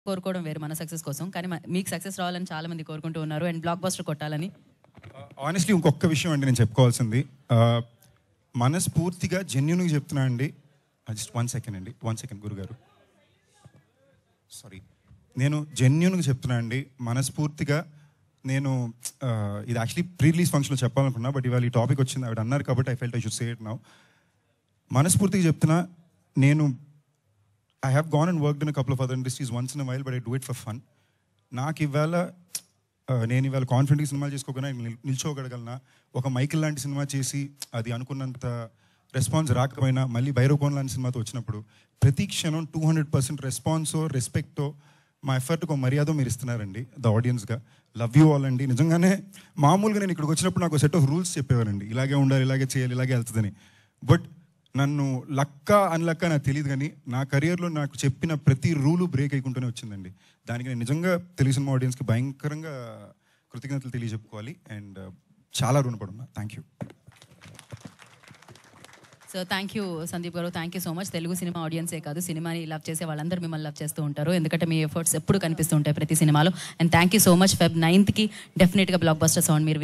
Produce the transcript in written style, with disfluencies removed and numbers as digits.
కోరుకోవడం వేరు మన సక్సెస్ కోసం, కానీ మీకు సక్సెస్ రావాలని చాలా మంది కోరుకుంటూ ఉన్నారు అండ్ బ్లాక్ బస్టర్ కొట్టాలని. ఆనెస్ట్లీ ఇంకొక విషయం అండి నేను చెప్పుకోవాల్సింది, మనస్ఫూర్తిగా జెన్యున్గా చెప్తున్నా అండి. జస్ట్ 1 సెకండ్ అండి, 1 సెకండ్ గురుగారు, సారీ. నేను జెన్యున్గా చెప్తున్నా అండి, మనస్ఫూర్తిగా. నేను ఇది యాక్చువల్లీ ప్రీ రిలీజ్ ఫంక్షన్లో చెప్పాలనుకున్నా, బట్ ఇవాళ ఈ టాపిక్ వచ్చింది, ఆవిడ అన్నారు కాబట్టి I felt I should say it now. మనస్ఫూర్తిగా చెప్తున్నా, నేను I have gone and worked in a couple of other industries once in a while, but I do it for fun. నాకు ఇవాళ నేను ఇవాళ కాన్ఫిడెంట్గా సినిమాలు చేసుకోకుండా నిల్చోగలగలనా, ఒక మైకిల్ లాంటి సినిమా చేసి అది అనుకున్నంత రెస్పాన్స్ రాకపోయినా మళ్ళీ భైరవకోన్ లాంటి సినిమాతో వచ్చినప్పుడు ప్రతి క్షణం 200% రెస్పాన్సో రెస్పెక్టో మా ఎఫర్ట్కి ఒక మర్యాద మీరు ఇస్తున్నారండి ద ఆడియన్స్గా. లవ్ యూ ఆల్ అండి. నిజంగానే మామూలుగా నేను ఇక్కడికి వచ్చినప్పుడు నాకు సెట్ ఆఫ్ రూల్స్ చెప్పేవారండి, ఇలాగే ఉండాలి, ఇలాగే చేయాలి, ఇలాగే వెళ్తుందని. బట్ నన్ను లక్క అన్లక్క నాకు తెలియదు, కానీ నా కెరియర్లో నాకు చెప్పిన ప్రతి రూలు బ్రేక్ అయ్యకుంటూనే వచ్చిందండి. దానికి నేను నిజంగా తెలుగు సినిమా ఆడియన్స్కి భయంకరంగా కృతజ్ఞతలు తెలియజెప్పుకోవాలి అండ్ చాలా రుణపడున్నా. Thank you. So thank you Sandeep గారు, thank you so much. Telugu cinema ఆడియన్సే కాదు, సినిమాని లవ్ చేసే వాళ్ళందరూ మిమ్మల్ని లవ్ చేస్తూ ఉంటారు, ఎందుకంటే మీ ఎఫర్ట్స్ ఎప్పుడు కనిపిస్తూ ఉంటాయి ప్రతి సినిమాలో. And thank you so much. Feb 9th డెఫినెట్గా బ్లాక్ బస్టర్ సౌండ్ మీరు